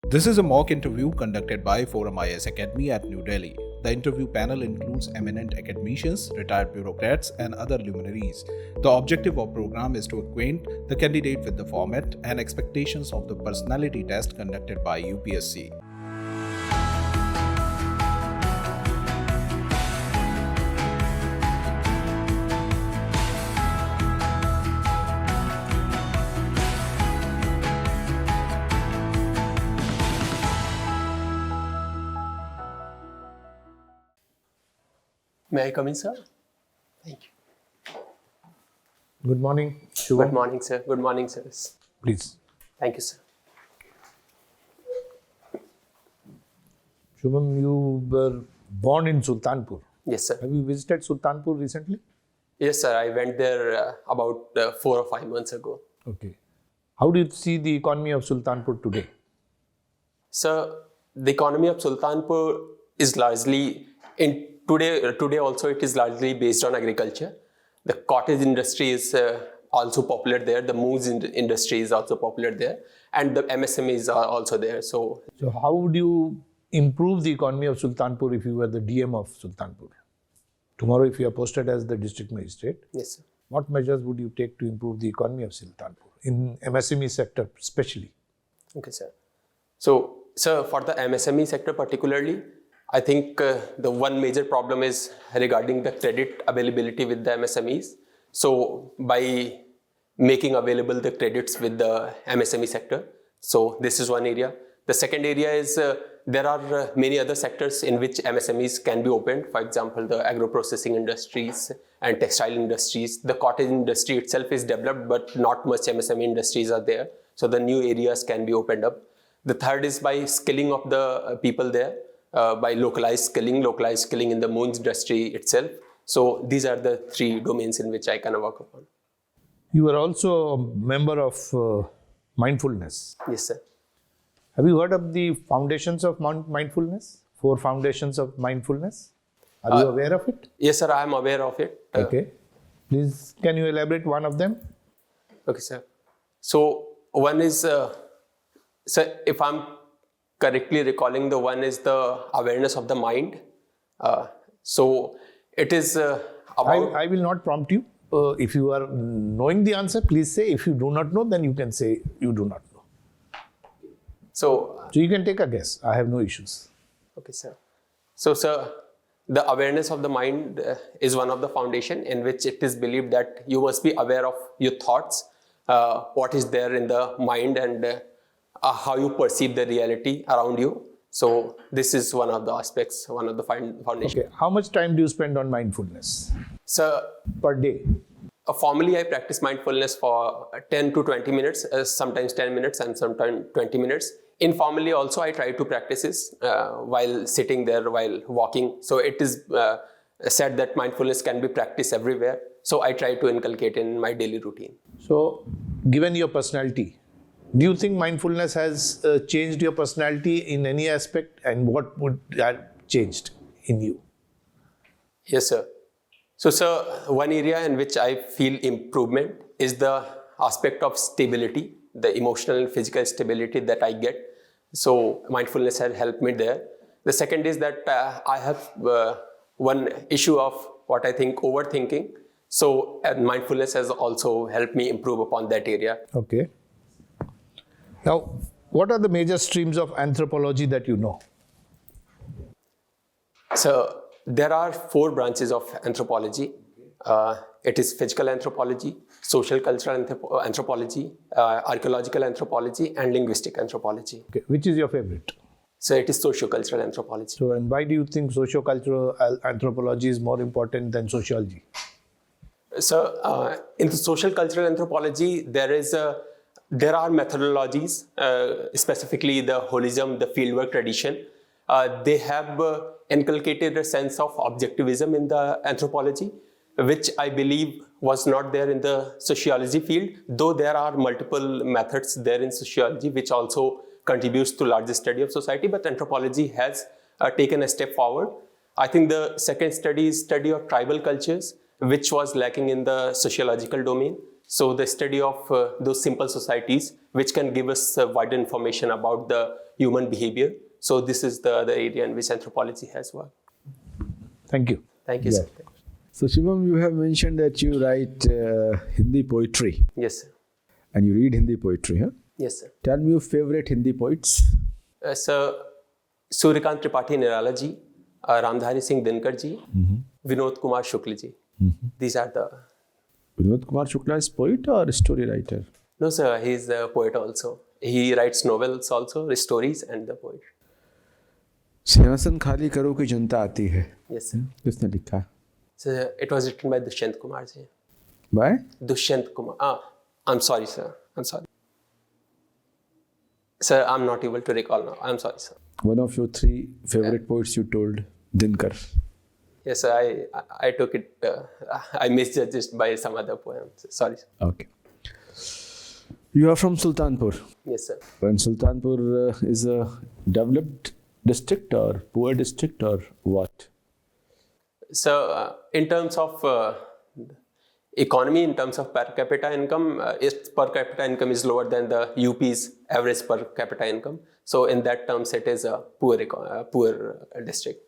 This is a mock interview conducted by ForumIAS Academy at New Delhi. The interview panel includes eminent academicians, retired bureaucrats, and other luminaries. The objective of the program is to acquaint the candidate with the format and expectations of the personality test conducted by UPSC. May I come in, sir? Thank you. Good morning, Shubham. Good morning, sir. Good morning, sir. Please. Thank you, sir. Shubham, you were born in Sultanpur. Yes, sir. Have you visited Sultanpur recently? Yes, sir. I went there about 4 or 5 months ago. Okay. How do you see the economy of Sultanpur today? Sir, the economy of Sultanpur is largely, today also it is largely based on agriculture. The cottage industry is also popular there. The moose industry is also popular there. And the MSMEs are also there. So how would you improve the economy of Sultanpur if you were the DM of Sultanpur? Tomorrow, if you are posted as the district magistrate, yes, sir. What measures would you take to improve the economy of Sultanpur, in MSME sector especially? Okay, sir. So, sir, for the MSME sector particularly, I think the one major problem is regarding the credit availability with the MSMEs. So, by making available the credits with the MSME sector, so this is one area. The second area is there are many other sectors in which MSMEs can be opened. For example, the agro-processing industries and textile industries. The cottage industry itself is developed, but not much MSME industries are there. So the new areas can be opened up. The third is by skilling of the people there, by localized skilling in the moons industry itself. So these are the three domains in which I can work upon. You are also a member of mindfulness. Yes, sir. Have you heard of the foundations of mindfulness? 4 foundations of mindfulness? Are you aware of it? Yes, sir, I am aware of it. Okay. Please, can you elaborate one of them? Okay, sir. So one is, sir, if I'm correctly recalling, the one is the awareness of the mind. So it is about... I will not prompt you. If you are knowing the answer, please say. If you do not know, then you can say you do not know. So you can take a guess. I have no issues. Okay, sir. So, sir, the awareness of the mind is one of the foundation in which it is believed that you must be aware of your thoughts, what is there in the mind, and how you perceive the reality around you. So this is one of the aspects, one of the foundation. Okay. How much time do you spend on mindfulness? Sir, per day? Formally, I practice mindfulness for 10 to 20 minutes, sometimes 10 minutes and sometimes 20 minutes. Informally also, I try to practice this while sitting there, while walking. So it is said that mindfulness can be practiced everywhere. So I try to inculcate in my daily routine. So given your personality, do you think mindfulness has changed your personality in any aspect, and what would that changed in you? Yes, sir. So, sir, one area in which I feel improvement is the aspect of stability, the emotional and physical stability that I get. So mindfulness has helped me there. The second is that I have one issue of what I think overthinking. So mindfulness has also helped me improve upon that area. Okay. Now, what are the major streams of anthropology that you know? So there are 4 branches of anthropology. It is physical anthropology, social cultural anthropology, archaeological anthropology, and linguistic anthropology. Okay. Which is your favorite? So it is socio-cultural anthropology. So, and why do you think socio-cultural anthropology is more important than sociology? So in the social cultural anthropology, there are methodologies, specifically the holism, the fieldwork tradition. They have inculcated a sense of objectivism in the anthropology, which I believe was not there in the sociology field, though there are multiple methods there in sociology which also contributes to larger study of society, but anthropology has taken a step forward. I think the second study is study of tribal cultures, which was lacking in the sociological domain. So the study of those simple societies, which can give us wider information about the human behavior. So this is the other area in which anthropology has worked. Thank you. Thank you, sir. So Shubham, you have mentioned that you write Hindi poetry Yes, sir. and you read Hindi poetry, huh? Yes, sir. Tell me your favorite Hindi poets. Sir, Suryakant Tripathi Nirala ji, Ramdhani Singh Dinkar ji, Vinod Kumar Shukla ji. These are the... Vinod Kumar Shukla is poet or story writer? No, sir, he is a poet also. He writes novels also, stories and the poetry. सिंहासन खाली करो कि जनता आती है. Yes, sir. किसने लिखा? So it was written by Dushyant Kumar ji. By? Dushyant Kumar. I'm sorry, sir. I'm sorry. Sir, I'm not able to recall now. I'm sorry, sir. One of your three favorite poets you told, Dinkar. Yes, sir. I took it. I misjudged it by some other poem. Sorry, sir. Okay. You are from Sultanpur. Yes, sir. And Sultanpur is a developed district or poor district or what? So, in terms of economy, in terms of per capita income, its per capita income is lower than the UP's average per capita income. So, in that terms, it is a poor district.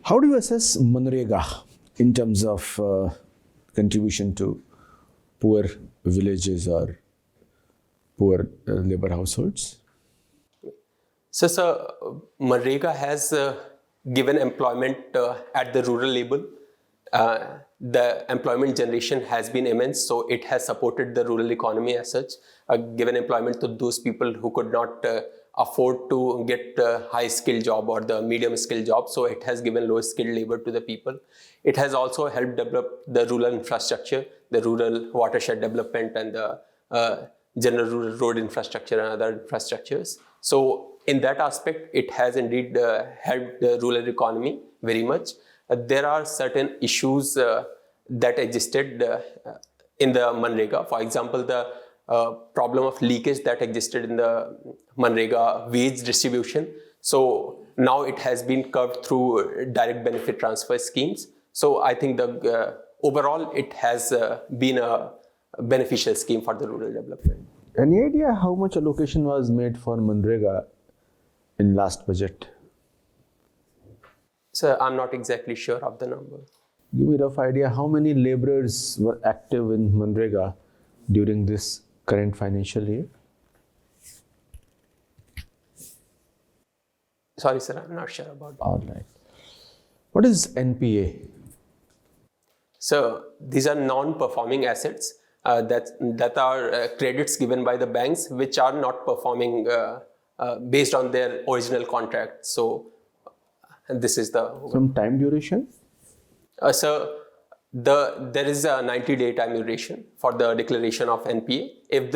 How do you assess Manrega in terms of contribution to poor villages or poor labor households? So, sir, Manrega has given employment at the rural level. The employment generation has been immense, so it has supported the rural economy as such, given employment to those people who could not afford to get a high-skilled job or the medium-skilled job, so it has given low-skilled labor to the people. It has also helped develop the rural infrastructure, the rural watershed development and the general rural road infrastructure and other infrastructures. So in that aspect, it has indeed helped the rural economy very much. There are certain issues that existed in the Manrega. For example, the problem of leakage that existed in the Manrega wage distribution. So now it has been curbed through direct benefit transfer schemes. So I think the overall it has been a beneficial scheme for the rural development. Any idea how much allocation was made for Manrega in last budget? So I'm not exactly sure of the number. Give me a rough idea how many laborers were active in Manrega during this current financial year? Sorry, sir, I'm not sure about that. All right. What is NPA? So these are non-performing assets that are credits given by the banks which are not performing based on their original contract. So this is the... Some time duration? So there is a 90-day time duration for the declaration of NPA. If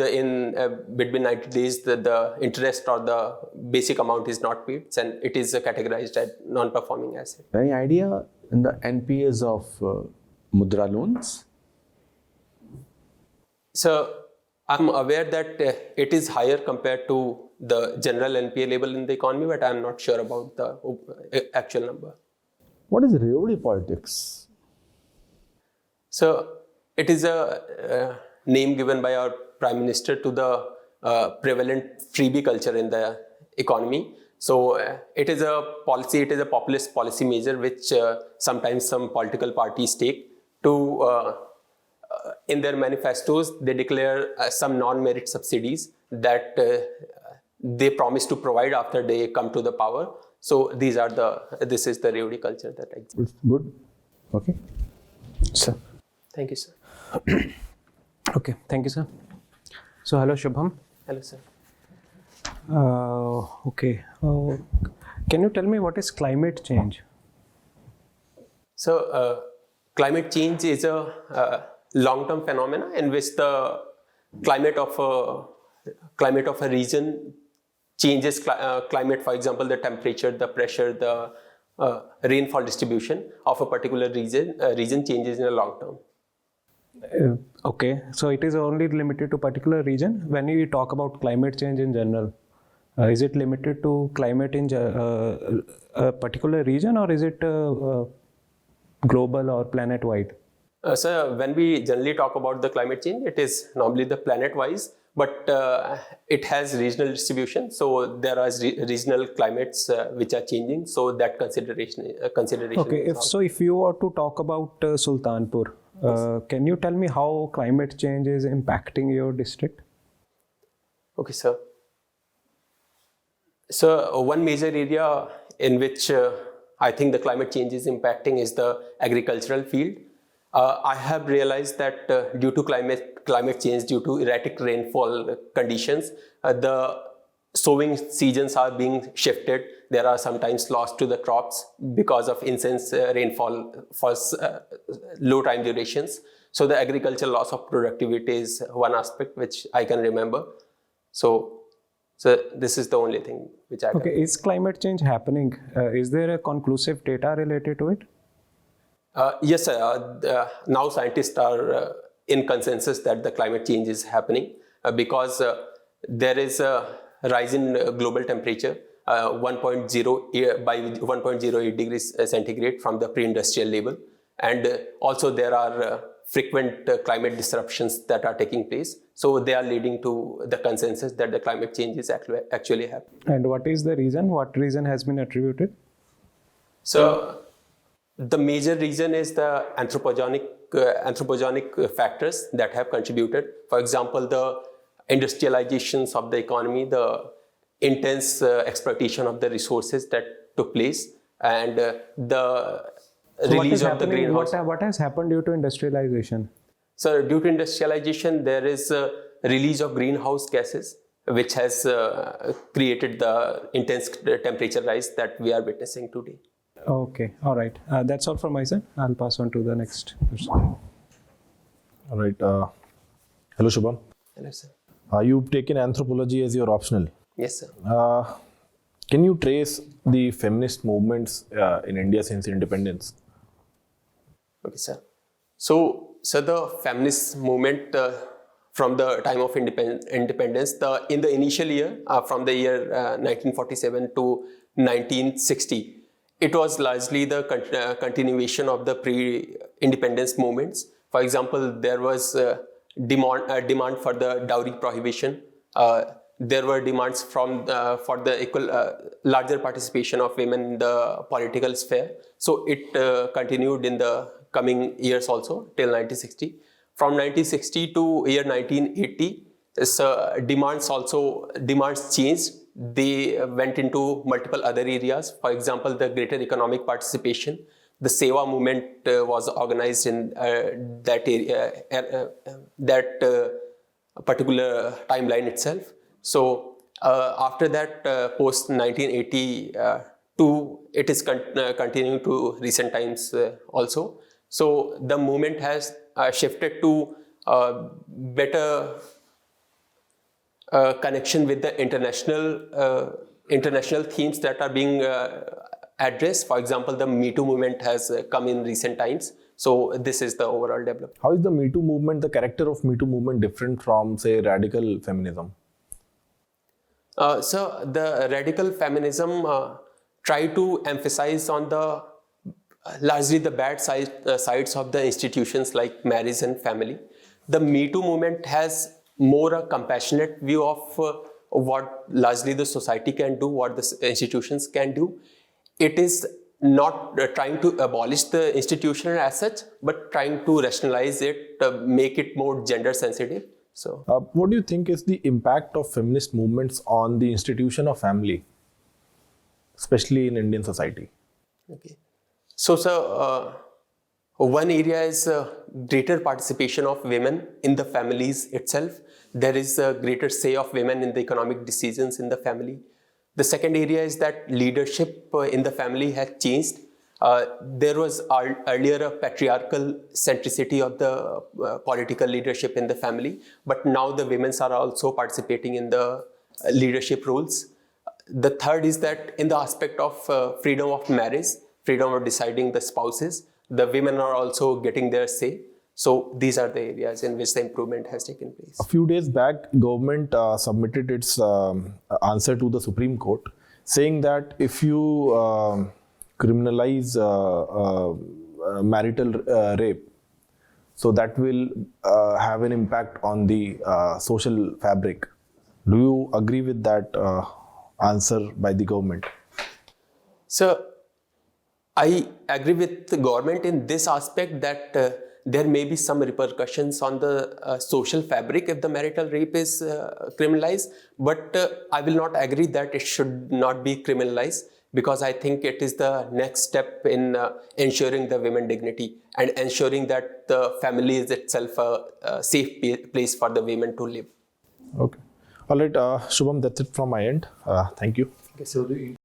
between 90 days the interest or the basic amount is not paid, then it is categorized as non-performing asset. Any idea in the NPAs of Mudra loans? So I'm aware that it is higher compared to the general NPA level in the economy, but I'm not sure about the actual number. What is Reodi politics? So it is a name given by our Prime Minister to the prevalent freebie culture in the economy. So it is a policy, it is a populist policy measure which sometimes some political parties take to, in their manifestos, they declare some non-merit subsidies that they promise to provide after they come to the power. So this is the Reodi culture that exists. Good. Okay. Sir. Thank you, sir. Okay, thank you, sir. So, hello, Shubham. Hello, sir. Okay. Can you tell me what is climate change? So, climate change is a long-term phenomenon in which the climate of a region changes. Climate, for example, the temperature, the pressure, the rainfall distribution of a particular region changes in the long term. Okay, so it is only limited to particular region. When you talk about climate change in general, is it limited to climate in a particular region, or is it global or planet-wide? So when we generally talk about the climate change, it is normally the planet-wise, but it has regional distribution. So there are regional climates which are changing. So that consideration. Okay, if you were to talk about Sultanpur, can you tell me how climate change is impacting your district? Okay, sir. So one major area in which I think the climate change is impacting is the agricultural field. I have realized that due to climate change, due to erratic rainfall conditions, the sowing seasons are being shifted. There are sometimes loss to the crops because of intense rainfall for low time durations. So the agricultural loss of productivity is one aspect which I can remember. So this is the only thing which I can. Okay, is climate change happening? Is there a conclusive data related to it? Yes, sir. Now scientists are in consensus that the climate change is happening because there is a rise in global temperature 1.0 by 1.08 degrees centigrade from the pre-industrial level, and also there are frequent climate disruptions that are taking place. So they are leading to the consensus that the climate change is actually happening. And what is the reason? What reason has been attributed? So the major reason is the anthropogenic factors that have contributed. For example, the industrializations of the economy, the intense exploitation of the resources that took place, and the release of the greenhouse. What has happened due to industrialization? So due to industrialization, there is a release of greenhouse gases, which has created the intense temperature rise that we are witnessing today. Okay, all right. That's all from my side. I'll pass on to the next person. All right. Hello, Shubham. Hello, sir. You've taken anthropology as your optional. Yes, sir. Can you trace the feminist movements in India since independence? Okay, sir. So the feminist movement from the time of independence, in the initial year, from the year 1947 to 1960, it was largely the continuation of the pre-independence movements. For example, there was a demand for the dowry prohibition. There were demands for the larger participation of women in the political sphere. So it continued in the coming years also till 1960. From 1960 to year 1980, demands changed. They went into multiple other areas. For example, the greater economic participation. The Seva movement was organized in that area, that particular timeline itself. So after that, post 1982, it is continuing to recent times also. So the movement has shifted to better connection with the international themes that are being addressed. For example, the Me Too movement has come in recent times. So this is the overall development. How is the Me Too movement, the character of Me Too movement different from, say, radical feminism? So the radical feminism try to emphasize on the largely the bad sides of the institutions like marriage and family. The Me Too movement has more a compassionate view of what largely the society can do, what the institutions can do. It is not trying to abolish the institution as such, but trying to rationalize it, make it more gender sensitive. So, what do you think is the impact of feminist movements on the institution of family, especially in Indian society? Okay. So, sir, one area is greater participation of women in the families itself. There is a greater say of women in the economic decisions in the family. The second area is that leadership in the family has changed. There was earlier a patriarchal centricity of the political leadership in the family, but now the women are also participating in the leadership roles. The third is that in the aspect of freedom of marriage, freedom of deciding the spouses, the women are also getting their say. So these are the areas in which the improvement has taken place. A few days back, government submitted its answer to the Supreme Court, saying that if you criminalize marital rape, So that will have an impact on the social fabric. Do you agree with that answer by the government? So I agree with the government in this aspect that there may be some repercussions on the social fabric if the marital rape is criminalized, but I will not agree that it should not be criminalized, because I think it is the next step in ensuring the women dignity and ensuring that the family is itself a safe place for the women to live. Okay. All right, Shubham, that's it from my end. Thank you. Okay, so the